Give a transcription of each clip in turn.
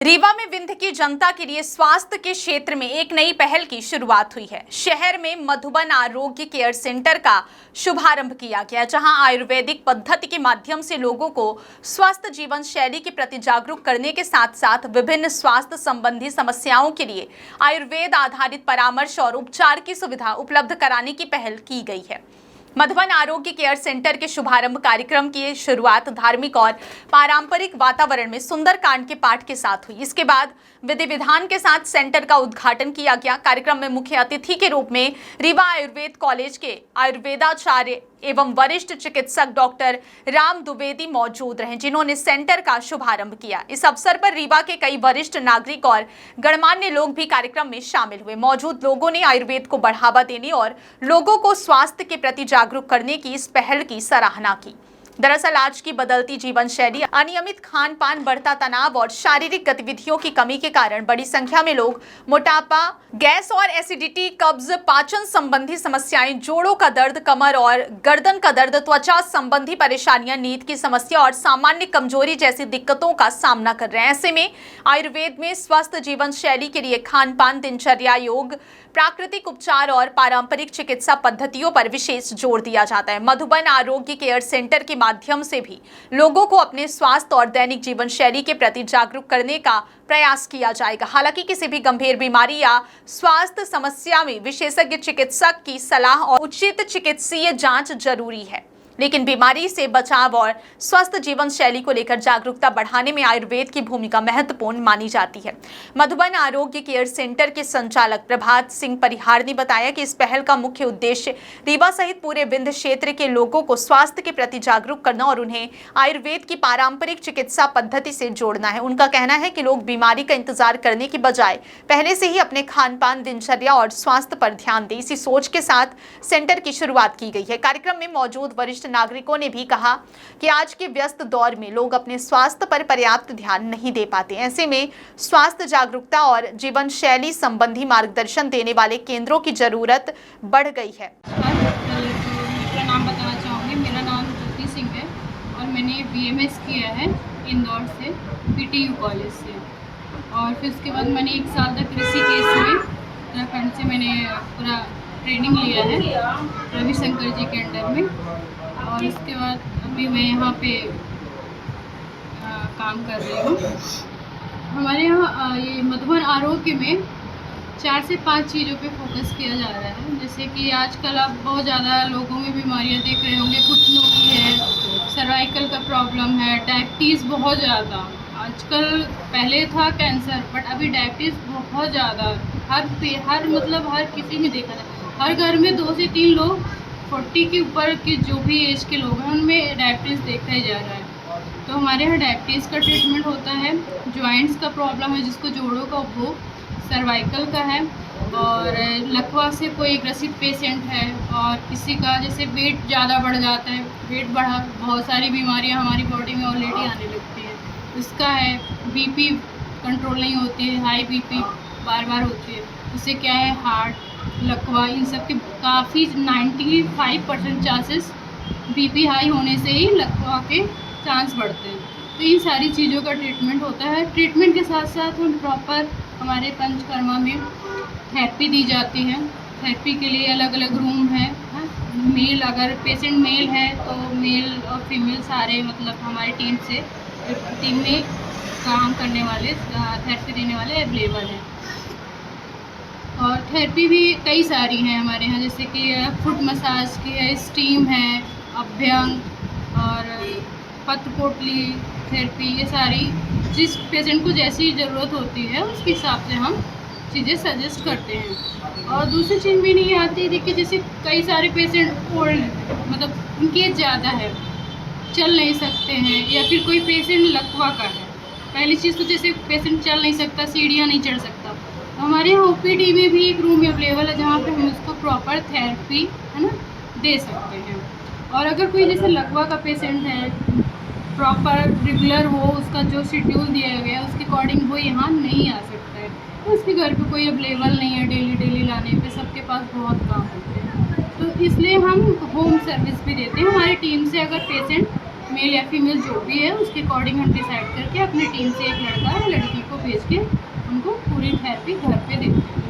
रीवा में विंध्य की जनता के लिए स्वास्थ्य के क्षेत्र में एक नई पहल की शुरुआत हुई है। शहर में मधुबन आरोग्य केयर सेंटर का शुभारंभ किया गया, जहां आयुर्वेदिक पद्धति के माध्यम से लोगों को स्वस्थ जीवन शैली के प्रति जागरूक करने के साथ साथ विभिन्न स्वास्थ्य संबंधी समस्याओं के लिए आयुर्वेद आधारित परामर्श और उपचार की सुविधा उपलब्ध कराने की पहल की गई है। मधुबन आरोग्य केयर सेंटर के शुभारंभ कार्यक्रम की शुरुआत धार्मिक और पारंपरिक वातावरण में सुंदरकांड के पाठ के साथ हुई। इसके बाद विधि विधान के साथ सेंटर का उद्घाटन किया गया। कार्यक्रम में मुख्य अतिथि के रूप में रीवा आयुर्वेद कॉलेज के आयुर्वेदाचार्य एवं वरिष्ठ चिकित्सक डॉक्टर राम द्विवेदी मौजूद रहे, जिन्होंने सेंटर का शुभारंभ किया। इस अवसर पर रीवा के कई वरिष्ठ नागरिक और गणमान्य लोग भी कार्यक्रम में शामिल हुए। मौजूद लोगों ने आयुर्वेद को बढ़ावा देने और लोगों को स्वास्थ्य के प्रति जागरूक करने की इस पहल की सराहना की। दरअसल आज की बदलती जीवन शैली, अनियमित खान पान, बढ़ता तनाव और शारीरिक गतिविधियों की कमी के कारण बड़ी संख्या में लोग मोटापा, गैस और एसिडिटी, कब्ज, पाचन संबंधी समस्याएं, जोड़ों का दर्द, कमर और गर्दन का दर्द, त्वचा संबंधी परेशानियां, नींद की समस्या और सामान्य कमजोरी जैसी दिक्कतों का सामना कर रहे हैं। ऐसे में आयुर्वेद में स्वस्थ जीवन शैली के लिए खान पान, दिनचर्या, योग, प्राकृतिक उपचार और पारंपरिक चिकित्सा पद्धतियों पर विशेष जोर दिया जाता है। मधुबन आरोग्य केयर सेंटर के माध्यम से भी लोगों को अपने स्वास्थ्य और दैनिक जीवन शैली के प्रति जागरूक करने का प्रयास किया जाएगा। हालांकि किसी भी गंभीर बीमारी या स्वास्थ्य समस्या में विशेषज्ञ चिकित्सक की सलाह और उचित चिकित्सीय जांच जरूरी है, लेकिन बीमारी से बचाव और स्वस्थ जीवन शैली को लेकर जागरूकता बढ़ाने में आयुर्वेद की भूमिका महत्वपूर्ण मानी जाती है। मधुबन आरोग्य केयर सेंटर के संचालक प्रभात सिंह परिहार ने बताया कि इस पहल का मुख्य उद्देश्य रीवा सहित पूरे विंध्य क्षेत्र के लोगों को स्वास्थ्य के प्रति जागरूक करना और उन्हें आयुर्वेद की पारंपरिक चिकित्सा पद्धति से जोड़ना है। उनका कहना है कि लोग बीमारी का इंतजार करने की बजाय पहले से ही अपने खान पान, दिनचर्या और स्वास्थ्य पर ध्यान दें। इसी सोच के साथ सेंटर की शुरुआत की गई है। कार्यक्रम में मौजूद वरिष्ठ नागरिकों ने भी कहा कि आज के व्यस्त दौर में लोग अपने स्वास्थ्य पर पर्याप्त ध्यान नहीं दे पाते। ऐसे में स्वास्थ्य जागरूकता और जीवन शैली संबंधी मार्गदर्शन देने वाले केंद्रों की जरूरत बढ़ गई है। मेरा नाम बताना चाहूँगी। मेरा नाम ज्योति सिंह है और मैंने BMS किया है इंदौर से, PTU कॉलेज से, और फिर उसके बाद मैंने 1 साल तक ऋषिकेश में उत्तराखंड से मैंने पूरा ट्रेनिंग लिया है रविशंकर जी के अंडर में, और उसके बाद अभी मैं यहाँ पे काम कर रही हूँ। हमारे यहाँ ये मधुबन आरोग्य में 4 से 5 चीज़ों पे फोकस किया जा रहा है। जैसे कि आजकल आप बहुत ज़्यादा लोगों में बीमारियाँ देख रहे होंगे, घुटनों की है, सर्वाइकल का प्रॉब्लम है, डायबिटीज़ बहुत ज़्यादा। आजकल पहले था कैंसर, बट अभी डायबिटीज़ बहुत ज़्यादा हर किसी में देखा जाए। हर घर में 2 से 3 लोग 40 के ऊपर के जो भी एज के लोग हैं उनमें डायबिटीज़ देखा ही जा रहा है। तो हमारे यहाँ डायबिटीज़ का ट्रीटमेंट होता है। जॉइंट्स का प्रॉब्लम है, जिसको जोड़ों का उपभोग, सर्वाइकल का है, और लकवा से कोई ग्रसित पेशेंट है, और किसी का जैसे वेट ज़्यादा बढ़ जाता है, वेट बढ़ा, बहुत सारी बीमारियाँ हमारी बॉडी में ऑलरेडी आने लगती है, उसका है। BP कंट्रोल नहीं होती है, हाई BP बार बार होती है, उससे क्या है, हार्ट, लकवा, इन सब के काफ़ी 95% चांसेस BP हाई होने से ही लकवा के चांस बढ़ते हैं। तो इन सारी चीज़ों का ट्रीटमेंट होता है। ट्रीटमेंट के साथ साथ हम प्रॉपर हमारे पंचकर्मा में थेरेपी दी जाती है। थेरेपी के लिए अलग अलग रूम है। मेल, अगर पेशेंट मेल है तो मेल और फीमेल सारे मतलब हमारी टीम में काम करने वाले, थेरेपी देने वाले अवेलेबल हैं। और थेरेपी भी कई सारी हैं हमारे यहाँ, जैसे कि फुट मसाज की है, स्टीम है, अभ्यंग और पत्तपोटली थेरेपी, ये सारी जिस पेशेंट को जैसी ज़रूरत होती है उसके हिसाब से हम चीज़ें सजेस्ट करते हैं। और दूसरी चीज़ भी नहीं आती, देखिए जैसे कई सारे पेशेंट ओल्ड, मतलब उनकी एज ज़्यादा है, चल नहीं सकते हैं, या फिर कोई पेशेंट लकवा का है। पहली चीज़ तो जैसे पेशेंट चल नहीं सकता, सीढ़ियाँ नहीं चढ़ सकता, तो हमारे यहाँ OPD में भी एक रूम अवेलेबल है जहाँ पे हम उसको प्रॉपर थेरेपी है ना दे सकते हैं। और अगर कोई जैसे लकवा का पेशेंट है, प्रॉपर रेगुलर हो, उसका जो शेड्यूल दिया गया है उसके अकॉर्डिंग वो यहाँ नहीं आ सकता है, तो उसके घर पे कोई अवेलेबल नहीं है डेली लाने पे, सबके पास बहुत काम होते हैं, तो इसलिए हम होम सर्विस भी देते हैं हमारी टीम से। अगर पेशेंट मेल या फीमेल जो भी है उसके अकॉर्डिंग हम डिसाइड करके अपनी टीम से एक लड़का या लड़की को भेज के उनको पूरी थेरेपी घर पे देते हैं।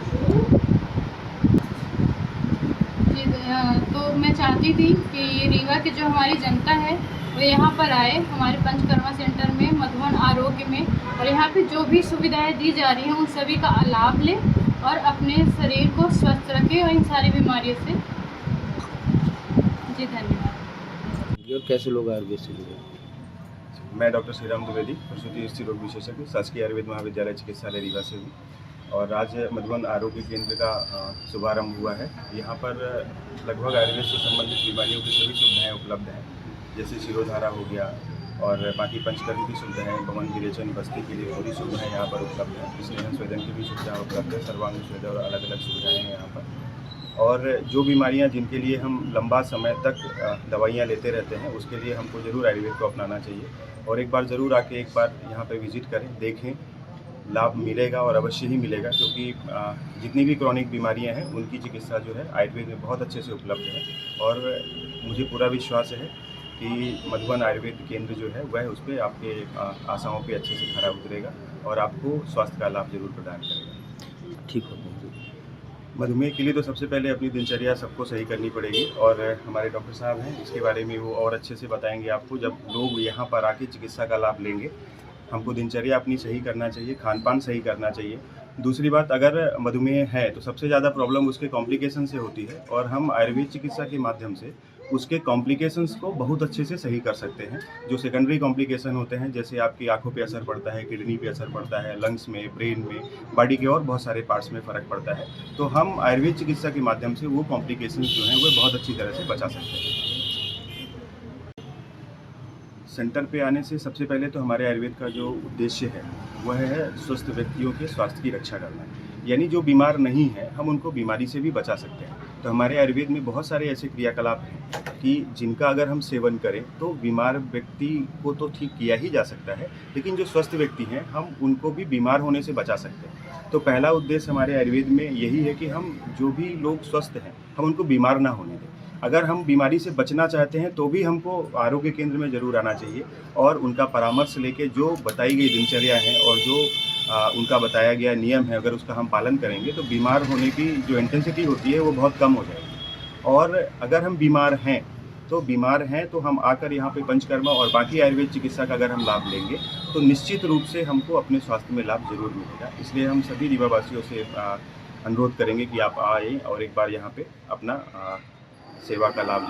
तो मैं चाहती थी कि ये रीवा की जो हमारी जनता है वो यहाँ पर आए हमारे पंचकर्मा सेंटर में, मधुबन आरोग्य में, और यहाँ पे जो भी सुविधाएं दी जा रही हैं उन सभी का लाभ लें और अपने शरीर को स्वस्थ रखें और इन सारी बीमारियों से। जी धन्यवाद। और कैसे लोग आयुर्वेद से जुड़े? मैं डॉक्टर श्रीराम द्विवेदी, प्रसूति स्त्री रोग विशेषज्ञ, शासकीय आयुर्वेद महाविद्यालय चिकित्सालय रीवा से हूँ और आज मधुबन आरोग्य केंद्र का शुभारंभ हुआ है। यहाँ पर लगभग आयुर्वेद से संबंधित बीमारियों की सभी सुविधाएं उपलब्ध हैं, जैसे शिरोधारा हो गया और बाकी पंचकर्म की सुविधाएं, बमन विरेचन बस्ती के लिए पूरी सुविधाएं यहाँ पर उपलब्ध हैं। स्नेहन स्वेदन की भी सुविधा उपलब्ध है, सर्वांग स्वेदन और अलग अलग सुविधाएँ हैं यहाँ पर। और जो बीमारियां जिनके लिए हम लंबा समय तक दवाइयां लेते रहते हैं उसके लिए हमको ज़रूर आयुर्वेद को अपनाना चाहिए और एक बार ज़रूर आके एक बार यहाँ पे विजिट करें, देखें, लाभ मिलेगा और अवश्य ही मिलेगा, क्योंकि जितनी भी क्रॉनिक बीमारियां हैं उनकी चिकित्सा जो है आयुर्वेद में बहुत अच्छे से उपलब्ध है। और मुझे पूरा विश्वास है कि मधुबन आयुर्वेद केंद्र जो है वह उस पर आपके आशाओं पे अच्छे से खरा उतरेगा और आपको स्वास्थ्य का लाभ जरूर प्रदान करेगा। ठीक हो। मधुमेह के लिए तो सबसे पहले अपनी दिनचर्या सबको सही करनी पड़ेगी और हमारे डॉक्टर साहब हैं, इसके बारे में वो और अच्छे से बताएंगे आपको। जब लोग यहाँ पर आके चिकित्सा का लाभ लेंगे, हमको दिनचर्या अपनी सही करना चाहिए, खान पान सही करना चाहिए। दूसरी बात, अगर मधुमेह है तो सबसे ज़्यादा प्रॉब्लम उसके कॉम्प्लिकेशन से होती है और हम आयुर्वेद चिकित्सा के माध्यम से उसके कॉम्प्लिकेशंस को बहुत अच्छे से सही कर सकते हैं। जो सेकेंडरी कॉम्प्लिकेशन होते हैं, जैसे आपकी आंखों पे असर पड़ता है, किडनी पे असर पड़ता है, लंग्स में, ब्रेन में, बॉडी के और बहुत सारे पार्ट्स में फ़र्क पड़ता है, तो हम आयुर्वेद चिकित्सा के माध्यम से वो कॉम्प्लिकेशंस जो हैं वो बहुत अच्छी तरह से बचा सकते हैं। सेंटर पे आने से सबसे पहले तो हमारे आयुर्वेद का जो उद्देश्य है वह है स्वस्थ व्यक्तियों के स्वास्थ्य की रक्षा करना, यानी जो बीमार नहीं है हम उनको बीमारी से भी बचा सकते हैं। तो हमारे आयुर्वेद में बहुत सारे ऐसे क्रियाकलाप हैं कि जिनका अगर हम सेवन करें तो बीमार व्यक्ति को तो ठीक किया ही जा सकता है, लेकिन जो स्वस्थ व्यक्ति हैं हम उनको भी बीमार होने से बचा सकते हैं। तो पहला उद्देश्य हमारे आयुर्वेद में यही है कि हम जो भी लोग स्वस्थ हैं हम उनको बीमार ना होने दें। अगर हम बीमारी से बचना चाहते हैं तो भी हमको आरोग्य केंद्र में ज़रूर आना चाहिए और उनका परामर्श लेके जो बताई गई दिनचर्या है और जो उनका बताया गया नियम है, अगर उसका हम पालन करेंगे तो बीमार होने की जो इंटेंसिटी होती है वो बहुत कम हो जाएगी। और अगर हम बीमार हैं तो हम आकर यहाँ पे पंचकर्मा और बाकी आयुर्वेद चिकित्सा का अगर हम लाभ लेंगे तो निश्चित रूप से हमको अपने स्वास्थ्य में लाभ जरूर मिलेगा। इसलिए हम सभी रीवावासियों से अनुरोध करेंगे कि आप आए और एक बार यहाँ पे अपना सेवा का लाभ